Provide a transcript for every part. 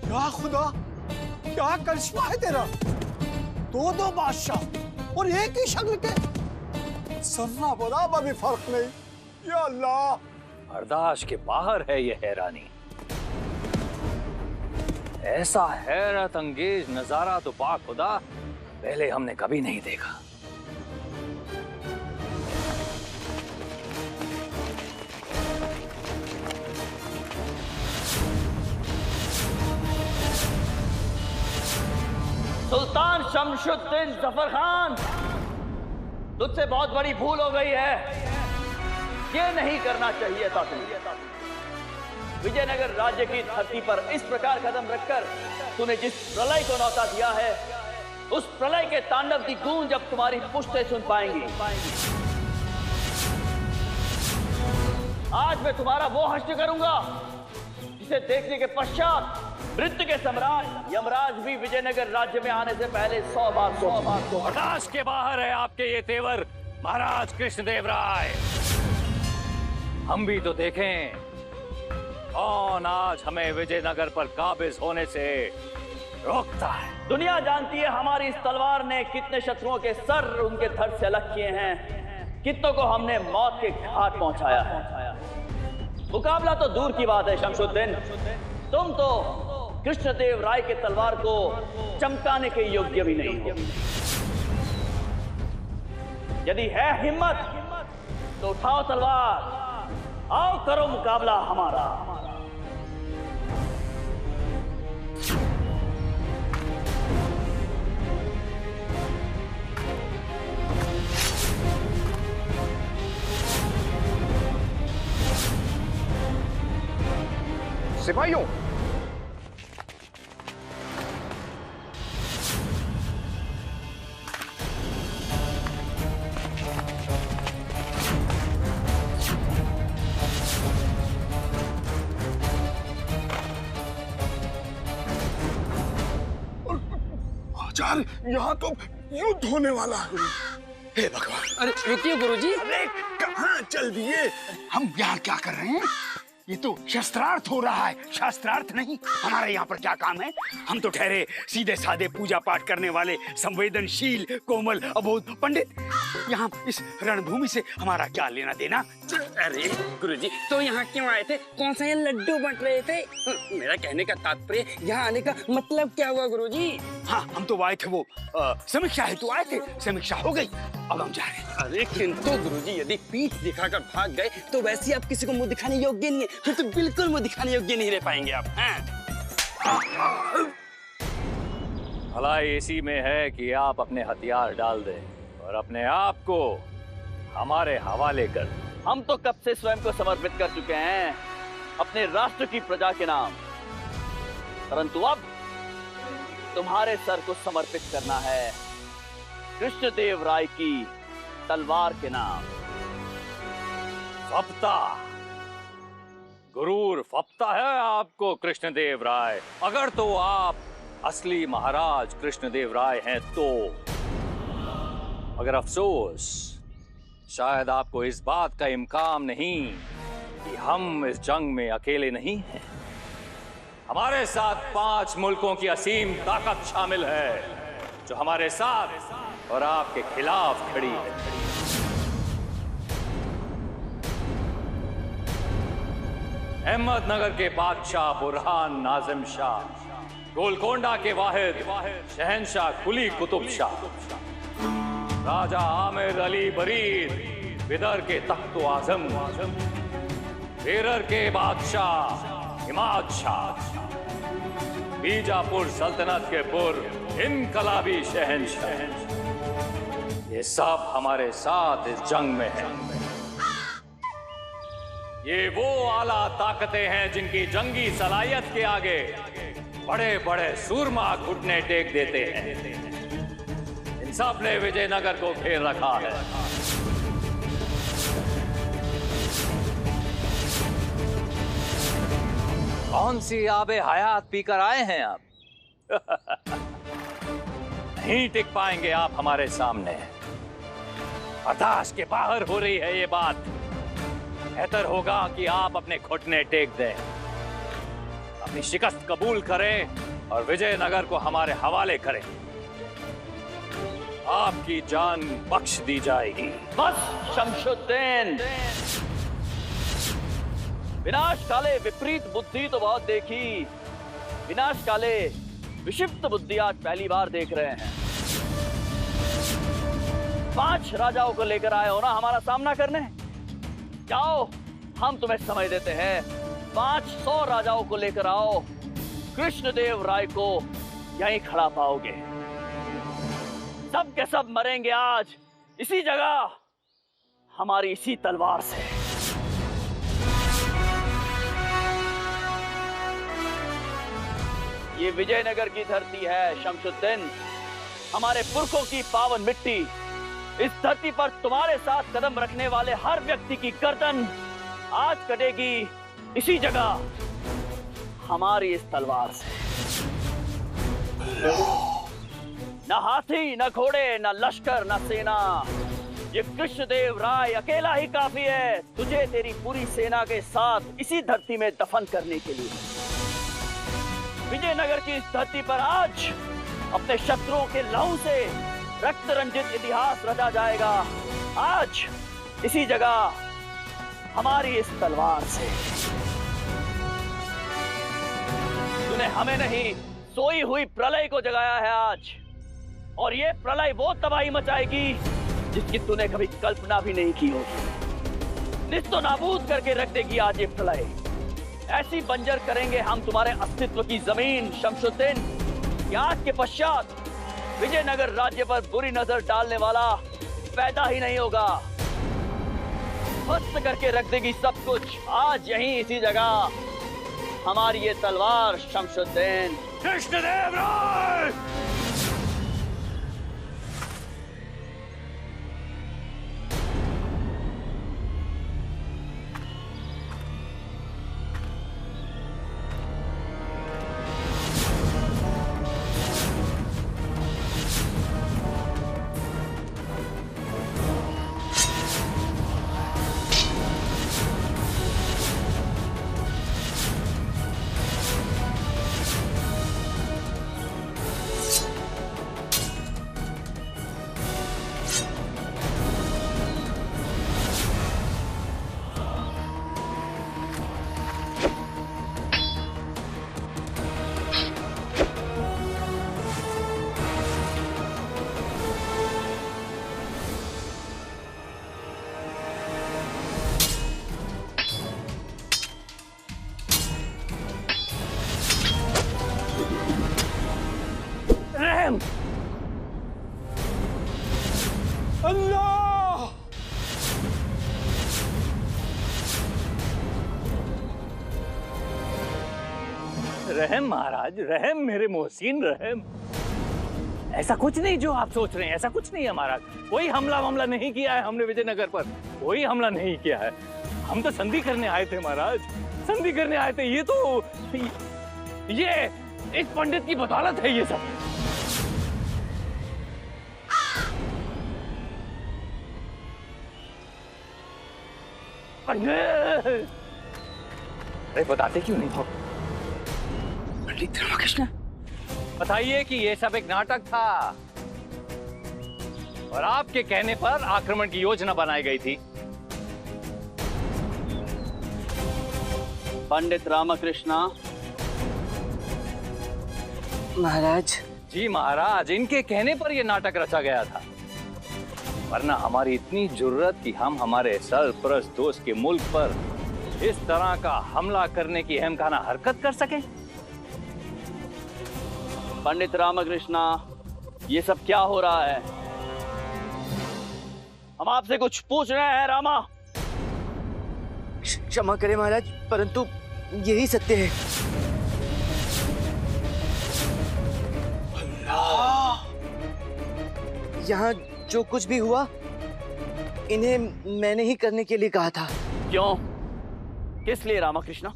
या खुदा, क्या करिश्मा है तेरा। दो दो बादशाह और एक ही शक्ल के, सर्रा बराबर भी फर्क नहीं। या अल्लाह, बर्दाश्त के बाहर है ये हैरानी। ऐसा हैरत अंगेज नजारा तो पाक खुदा पहले हमने कभी नहीं देखा। सुल्तान शमशुद्दीन जफर खान, तुझसे बहुत बड़ी भूल हो गई है। ये नहीं करना चाहिए था तुम्हें। विजयनगर राज्य की धरती पर इस प्रकार कदम रखकर तूने जिस प्रलय को न्योता दिया है, उस प्रलय के तांडव की गूंज अब तुम्हारी पुश्तें सुन पाएंगी। आज मैं तुम्हारा वो हश्र करूंगा जिसे देखने के पश्चात मृत्यु के सम्राट यमराज भी विजयनगर राज्य में आने से पहले 100 बार बर्दाश्त के बाहर है आपके ये तेवर महाराज कृष्णदेव राय। हम भी तो देखें कौन आज हमें विजयनगर पर काबिज होने से रोकता है। दुनिया जानती है हमारी इस तलवार ने कितने शत्रुओं के सर उनके धड़ से अलग किए हैं, कितनों को हमने मौत के घाट पहुंचाया है। मुकाबला तो दूर की बात है शमशुद्दीन, तुम तो कृष्णदेव राय के तलवार को चमकाने के योग्य भी नहीं हो। यदि है हिम्मत तो उठाओ तलवार, आओ करो मुकाबला हमारा। सिपाहियों, आचार्य, यहाँ तो युद्ध होने वाला है। हे भगवान! अरे रुकिए गुरुजी। अरे कहाँ चल दिए? हम यहाँ क्या कर रहे हैं? ये तो शस्त्रार्थ हो रहा है, शास्त्रार्थ नहीं। हमारा यहाँ पर क्या काम है? हम तो ठहरे सीधे साधे पूजा पाठ करने वाले संवेदनशील कोमल अबोध पंडित। यहाँ इस रणभूमि से हमारा क्या लेना देना? अरे गुरुजी, तो यहाँ क्यों आए थे? कौन सा ये लड्डू बंट रहे थे? मेरा कहने का तात्पर्य, यहाँ आने का मतलब क्या हुआ गुरुजी? हाँ, हम तो आए थे वो समीक्षा हेतु आए थे। समीक्षा हो गई, अब हम जा रहे हैं। अरे किंतु गुरुजी, यदि पीठ दिखाकर भाग गए तो वैसे आप किसी को मुंह दिखाने योग्य नहीं है, फिर तो बिल्कुल मुंह दिखाने योग्य नहीं रह पाएंगे आप। भलाई इसी में है कि आप अपने हथियार डाल दें और अपने आप को हमारे हवाले कर दें। हम तो कब से स्वयं को समर्पित कर चुके हैं अपने राष्ट्र की प्रजा के नाम, परंतु अब तुम्हारे सर को समर्पित करना है कृष्णदेव राय की तलवार के नाम। फपता, गुरूर फपता है आपको कृष्णदेव राय। अगर तो आप असली महाराज कृष्णदेव राय हैं तो, मगर अफसोस शायद आपको इस बात का इम्कान नहीं कि हम इस जंग में अकेले नहीं हैं। हमारे साथ 5 मुल्कों की असीम ताकत शामिल है जो हमारे साथ और आपके खिलाफ खड़ी है। अहमदनगर के बादशाह बुरहान नाजिम शाह, गोलकोंडा के वाहिद शहंशाह कुली कुतुब शाह, राजा आमिर अली बरीद बिदर के तख्त आजम, बेरर के बादशाह इमाद शाह, बीजापुर सल्तनत के पुर इनकलाबी शहंशाह, ये सब हमारे साथ इस जंग में हैं। ये वो आला ताकतें हैं जिनकी जंगी सलाहियत के आगे बड़े बड़े सूरमा घुटने टेक देते हैं। इन सब ने विजयनगर को घेर रखा है। कौन सी आबे हयात पीकर आए हैं आप? नहीं टिक पाएंगे आप हमारे सामने। बर्दाश्त के बाहर हो रही है ये बात। बेहतर होगा कि आप अपने घुटने टेक दें, अपनी शिकस्त कबूल करें और विजयनगर को हमारे हवाले करें, आपकी जान बख्श दी जाएगी। बस शमशुद्दीन, विनाश काले विपरीत बुद्धि तो बहुत देखी, विनाश काले विक्षिप्त बुद्धि आज पहली बार देख रहे हैं। 5 राजाओं को लेकर आए हो ना हमारा सामना करने? जाओ, हम तुम्हें समय देते हैं। 500 राजाओं को लेकर आओ, कृष्णदेव राय को यहीं खड़ा पाओगे। सब के सब मरेंगे आज इसी जगह, हमारी इसी तलवार से। ये विजयनगर की धरती है शमशुद्दीन, हमारे पुरखों की पावन मिट्टी। इस धरती पर तुम्हारे साथ कदम रखने वाले हर व्यक्ति की गर्दन आज कटेगी इसी जगह, हमारी इस तलवार से। न हाथी, न घोड़े, न लश्कर, न सेना, ये कृष्णदेव राय अकेला ही काफी है तुझे तेरी पूरी सेना के साथ इसी धरती में दफन करने के लिए। विजयनगर की इस धरती पर आज अपने शत्रुओं के लहू से रक्त रंजित इतिहास रचा जाएगा, आज इसी जगह, हमारी इस तलवार से। तूने हमें नहीं, सोई हुई प्रलय को जगाया है आज, और ये प्रलय वो तबाही मचाएगी जिसकी तूने कभी कल्पना भी नहीं की होगी। निस्तो नाबूद करके रख देगी आज ये प्रलय। ऐसी बंजर करेंगे हम तुम्हारे अस्तित्व की जमीन शमशुद्दीन, कि आज के पश्चात विजयनगर राज्य पर बुरी नजर डालने वाला पैदा ही नहीं होगा। ध्वस्त करके रख देगी सब कुछ आज यहीं इसी जगह, हमारी ये तलवार शमशुद्दीन। कृष्णदेव राय! अल्लाह! रहम महाराज, रहम मेरे मोहसिन, रहम। ऐसा कुछ नहीं जो आप सोच रहे हैं, ऐसा कुछ नहीं है महाराज। कोई हमला नहीं किया है हमने विजयनगर पर, कोई हमला नहीं किया है। हम तो संधि करने आए थे महाराज, संधि करने आए थे। ये इस पंडित की बदौलत है ये सब। अरे बताते क्यों नहीं? पंडित रामकृष्ण, बताइए कि ये सब एक नाटक था और आपके कहने पर आक्रमण की योजना बनाई गई थी। पंडित रामकृष्ण। महाराज। जी महाराज, इनके कहने पर यह नाटक रचा गया था, वरना हमारी इतनी जुर्रत कि हम हमारे सरपरस्त दोस्त के मुल्क पर इस तरह का हमला करने की अहमकाना हरकत कर सकें। पंडित रामकृष्ण, ये सब क्या हो रहा है? हम आपसे कुछ पूछ रहे हैं रामा। क्षमा करें महाराज, परंतु यही सत्य है। यहाँ जो कुछ भी हुआ, इन्हें मैंने ही करने के लिए कहा था। क्यों? किस लिए रामकृष्ण?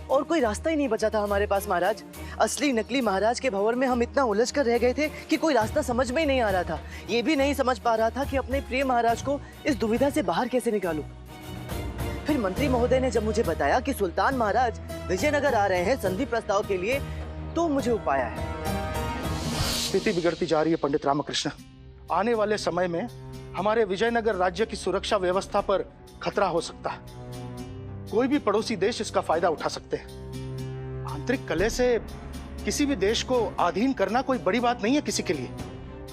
और कोई रास्ता ही नहीं बचा था हमारे पास महाराज। असली नकली महाराज के भंवर में हम इतना उलझ कर रह गए थे कि कोई रास्ता समझ में ही नहीं आ रहा था। ये भी नहीं समझ पा रहा था कि अपने प्रिय महाराज को इस दुविधा से बाहर कैसे निकालूं। फिर फिर मंत्री महोदय ने जब मुझे बताया कि सुल्तान महाराज विजयनगर आ रहे हैं संधि प्रस्ताव के लिए, तो मुझे उपाय है। स्थिति बिगड़ती जा रही है पंडित रामकृष्ण। आने वाले समय में हमारे विजयनगर राज्य की सुरक्षा व्यवस्था पर खतरा हो सकता है। कोई भी पड़ोसी देश इसका फायदा उठा सकते हैं। आंतरिक कलह से किसी भी देश को अधीन करना कोई बड़ी बात नहीं है किसी के लिए।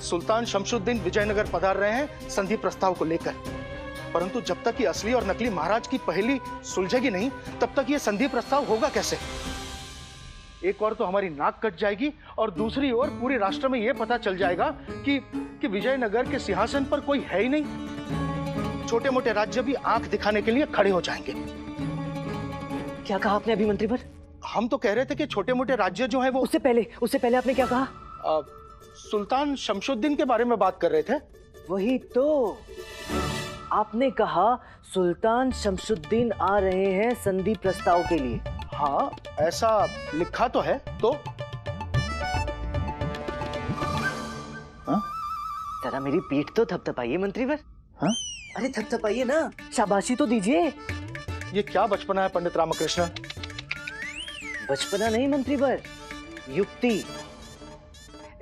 सुल्तान शमशुद्दीन विजयनगर पधार रहे हैं संधि प्रस्ताव को लेकर, परंतु जब तक ये असली और नकली महाराज की पहेली सुलझेगी नहीं, तब तक ये संधि प्रस्ताव होगा कैसे? एक और तो हमारी नाक कट जाएगी और दूसरी ओर पूरे राष्ट्र में यह पता चल जाएगा कि विजयनगर के सिंहासन पर कोई है ही नहीं। छोटे मोटे राज्य भी आंख दिखाने के लिए खड़े हो जाएंगे। क्या कहा आपने अभी मंत्री पर? हम तो कह रहे थे कि छोटे मोटे राज्य जो है वो उससे पहले आपने क्या कहा? सुल्तान शमशुद्दीन के बारे में बात कर रहे थे। वही तो, आपने कहा सुल्तान शमशुद्दीन आ रहे हैं संधि प्रस्ताव के लिए। हाँ, ऐसा लिखा तो है। तो जरा मेरी पीठ तो थपथपाइए मंत्रीवर। हाँ? अरे थपथपाइए ना, शाबाशी तो दीजिए। ये क्या बचपना है पंडित रामकृष्ण? बचपना नहीं मंत्रीवर, युक्ति।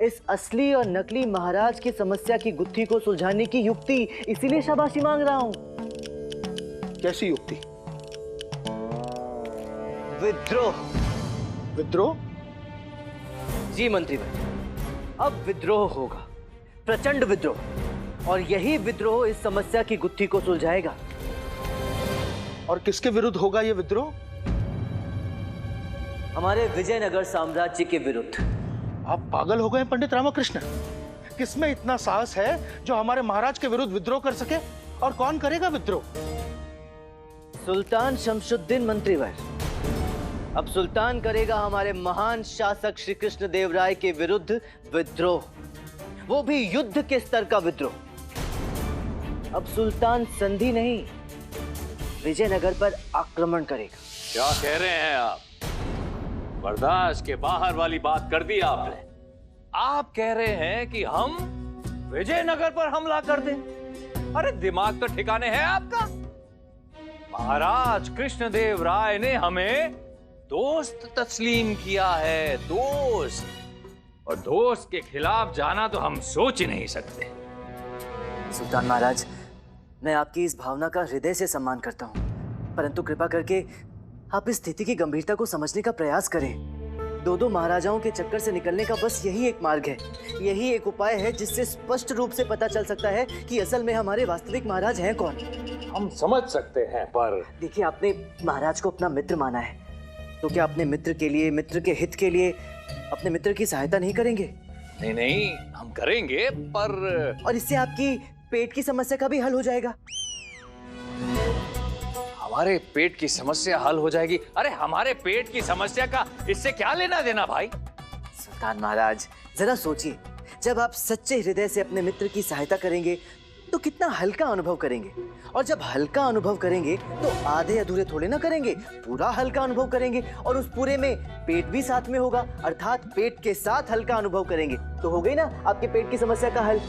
इस असली और नकली महाराज की समस्या की गुत्थी को सुलझाने की युक्ति, इसीलिए शाबाशी मांग रहा हूं। कैसी युक्ति? विद्रोह। विद्रोह? जी मंत्रीवर, अब विद्रोह होगा, प्रचंड विद्रोह, और यही विद्रोह इस समस्या की गुत्थी को सुलझाएगा। और किसके विरुद्ध होगा ये विद्रोह? हमारे विजयनगर साम्राज्य के विरुद्ध। आप पागल हो गए पंडित रामकृष्ण? किसमें इतना साहस है जो हमारे महाराज के विरुद्ध विद्रोह कर सके? और कौन करेगा विद्रोह? सुल्तान शमशुद्दीन मंत्रीवर। अब सुल्तान करेगा हमारे महान शासक श्री कृष्ण देव राय के विरुद्ध विद्रोह, वो भी युद्ध के स्तर का विद्रोह। अब सुल्तान संधि नहीं, विजयनगर पर आक्रमण करेगा। क्या कह रहे हैं आप? बर्दाश्त के बाहर वाली बात कर दी आपने। आप कह रहे हैं कि हम विजयनगर पर हमला कर दें? अरे दिमाग तो ठिकाने है आपका? महाराज कृष्णदेव राय ने हमें दोस्त तस्लीम किया है, दोस्त। और दोस्त के खिलाफ जाना तो हम सोच ही नहीं सकते। सुल्तान महाराज, मैं आपकी इस भावना का हृदय से सम्मान करता हूं, परंतु कृपा करके आप इस स्थिति की गंभीरता को समझने का प्रयास करें। दो महाराजाओं के चक्कर से निकलने का बस यही एक मार्ग है, यही एक उपाय है जिससे स्पष्ट रूप से पता चल सकता है कि असल में हमारे वास्तविक महाराज हैं कौन। हम समझ सकते हैं, पर देखिए, आपने महाराज को अपना मित्र माना है, तो क्या अपने मित्र के लिए, मित्र के हित के लिए अपने मित्र की सहायता नहीं करेंगे? नहीं नहीं, हम करेंगे, पर और इससे आपकी पेट की समस्या का भी हल हो जाएगा। हमारे पेट की समस्या हल हो जाएगी? अरे हमारे पेट की समस्या का इससे क्या लेना देना भाई? सुल्तान महाराज, जरा सोचिए, जब आप सच्चे हृदय से अपने मित्र की सहायता करेंगे तो कितना हल्का अनुभव करेंगे, और जब हल्का अनुभव करेंगे तो आधे अधूरे थोड़े ना करेंगे, पूरा हल्का अनुभव करेंगे, और उस पूरे में पेट भी साथ में होगा, अर्थात पेट के साथ हल्का अनुभव करेंगे, तो हो गई ना आपके पेट की समस्या का हल।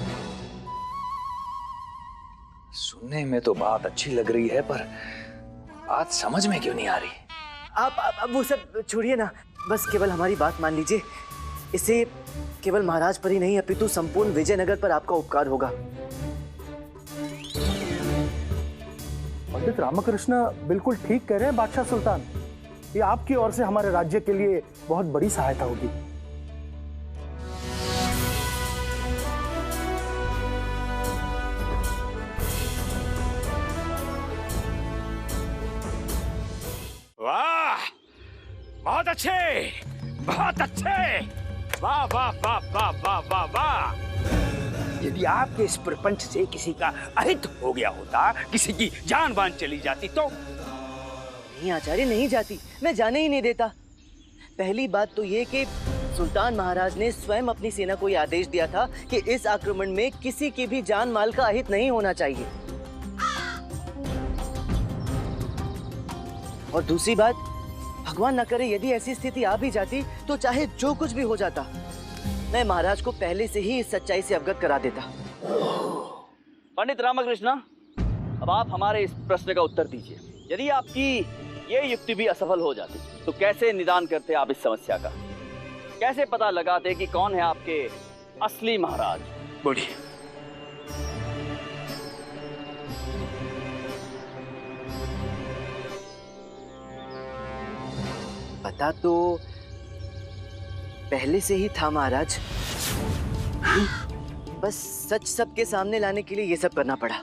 सुनने में तो बात अच्छी लग रही है, पर बात समझ में क्यों नहीं आ रही? आप वो सब छोड़िए ना, बस केवल हमारी बात मान लीजिए। इससे केवल महाराज पर ही नहीं, अपितु संपूर्ण विजयनगर पर आपका उपकार होगा। पंडित रामकृष्ण बिल्कुल ठीक कह रहे हैं बादशाह सुल्तान। ये आपकी ओर से हमारे राज्य के लिए बहुत बड़ी सहायता होगी। वाह, बहुत अच्छे, बहुत अच्छे, वाह वाह वाह वाह वाह वाह वाह। यदि आपके इस प्रपंच से किसी का अहित हो गया होता, किसी की जान बान चली जाती तो? नहीं आचार्य, नहीं जाती, मैं जाने ही नहीं देता। पहली बात तो ये कि सुल्तान महाराज ने स्वयं अपनी सेना को यह आदेश दिया था कि इस आक्रमण में किसी की भी जान माल का अहित नहीं होना चाहिए। और दूसरी बात, भगवान न करे यदि ऐसी स्थिति आ भी जाती तो चाहे जो कुछ भी हो जाता, मैं महाराज को पहले से ही इस सच्चाई से अवगत करा देता। पंडित रामकृष्ण, अब आप हमारे इस प्रश्न का उत्तर दीजिए। यदि आपकी ये युक्ति भी असफल हो जाती तो कैसे निदान करते आप इस समस्या का? कैसे पता लगाते कि कौन है आपके असली महाराज? बोलिए। पता तो पहले से ही था महाराज, बस सच सबके सामने लाने के लिए ये सब करना पड़ा।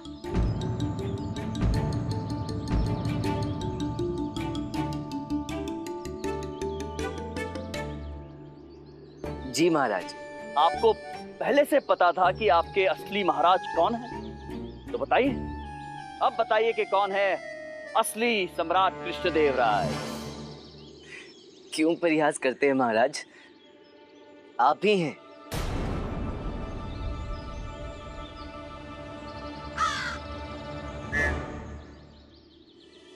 जी महाराज। आपको पहले से पता था कि आपके असली महाराज कौन है? तो बताइए, अब बताइए कि कौन है असली सम्राट कृष्णदेव राय? क्यों परिहास करते हैं महाराज? आप ही हैं।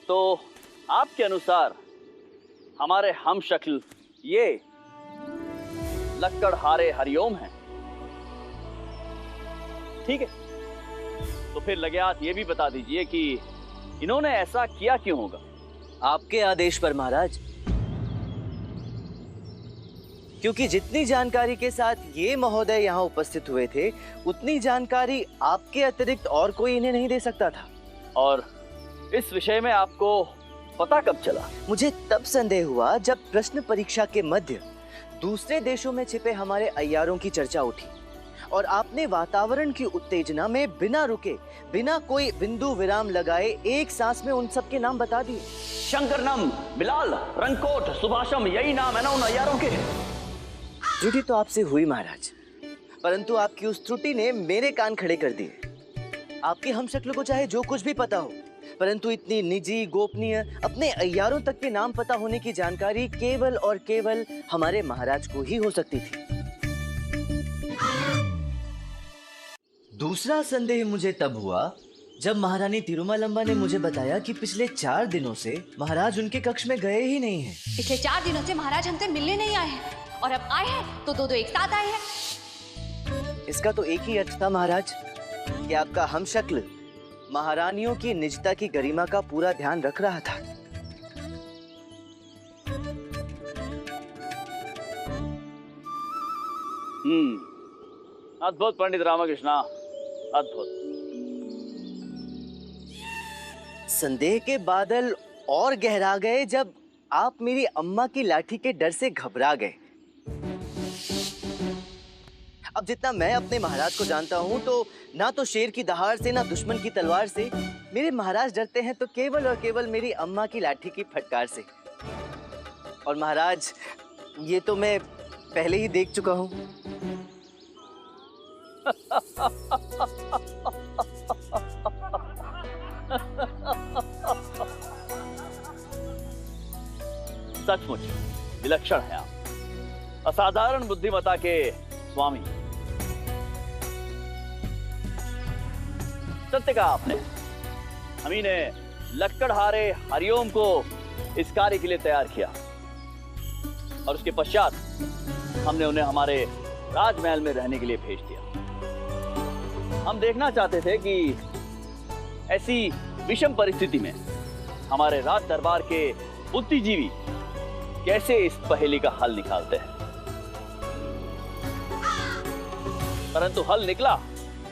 तो आपके अनुसार हमारे हम शक्ल ये लक्कड़हारे हरिओम हैं, ठीक है? तो फिर लगात ये भी बता दीजिए कि इन्होंने ऐसा किया क्यों होगा? आपके आदेश पर महाराज, क्योंकि जितनी जानकारी के साथ ये महोदय यहाँ उपस्थित हुए थे, उतनी जानकारी आपके अतिरिक्त और कोई इन्हें नहीं दे सकता था। और इस विषय में आपको पता कब चला? मुझे तब संदेह हुआ जब प्रश्न परीक्षा के मध्य दूसरे देशों में छिपे हमारे अय्यारों की चर्चा उठी और आपने वातावरण की उत्तेजना में बिना रुके, बिना कोई बिंदु विराम लगाए एक सांस में उन सब के नाम बता दिए। शंकरनम, बिलाल, रंगकोट, सुभाषम, यही नाम है ना उन अय्यारों के? त्रुटि तो आपसे हुई महाराज, परंतु आपकी उस त्रुटि ने मेरे कान खड़े कर दिए। आपके हम शक्ल को चाहे जो कुछ भी पता हो, परंतु इतनी निजी, गोपनीय, अपने अय्यारों तक के नाम पता होने की जानकारी केवल और केवल हमारे महाराज को ही हो सकती थी। दूसरा संदेह मुझे तब हुआ जब महारानी तिरुमलम्बा ने मुझे बताया कि पिछले 4 दिनों से महाराज उनके कक्ष में गए ही नहीं हैं। पिछले 4 दिनों से महाराज हमसे मिलने नहीं आए हैं, और अब आए हैं तो दो एक साथ आए हैं। इसका तो एक ही अर्थ था महाराज कि आपका हम शक्ल महारानियों की निजता की गरिमा का पूरा ध्यान रख रहा था। अद्भुत पंडित रामकृष्णा, अद्भुत। संदेह के बादल और गहरा गए जब आप मेरी अम्मा की लाठी के डर से घबरा गए। अब जितना मैं अपने महाराज को जानता हूं, तो ना तो शेर की दहाड़ से, ना दुश्मन की तलवार से मेरे महाराज डरते हैं, तो केवल और केवल मेरी अम्मा की लाठी की फटकार से। और महाराज, ये तो मैं पहले ही देख चुका हूं। सचमुच विलक्षण है आप, असाधारण बुद्धिमत्ता के स्वामी। सत्य कहा आपने। हम ही ने लक्कड़हारे हरिओम को इस कार्य के लिए तैयार किया और उसके पश्चात हमने उन्हें हमारे राजमहल में रहने के लिए भेज दिया। हम देखना चाहते थे कि ऐसी विषम परिस्थिति में हमारे राज दरबार के बुद्धिजीवी कैसे इस पहेली का हल निकालते हैं। परंतु हल निकला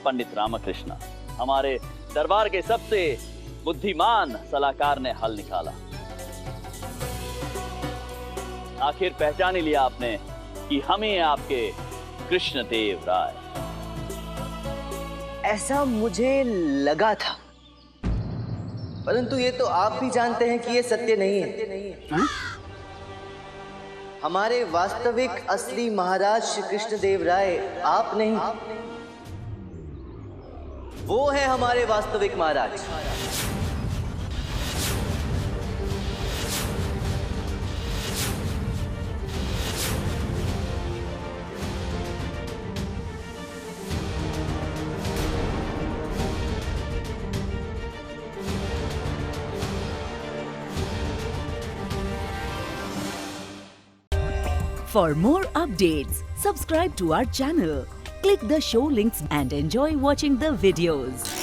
पंडित रामकृष्ण, हमारे दरबार के सबसे बुद्धिमान सलाहकार ने हल निकाला। आखिर पहचान ही लिया आपने कि हम ही आपके कृष्णदेव राय। ऐसा मुझे लगा था, परंतु ये तो आप भी जानते हैं कि ये सत्य नहीं है। हमारे वास्तविक असली महाराज श्री कृष्णदेव राय आप नहीं, वो है हमारे वास्तविक महाराज। For more updates, subscribe to our channel, click the show links and enjoy watching the videos.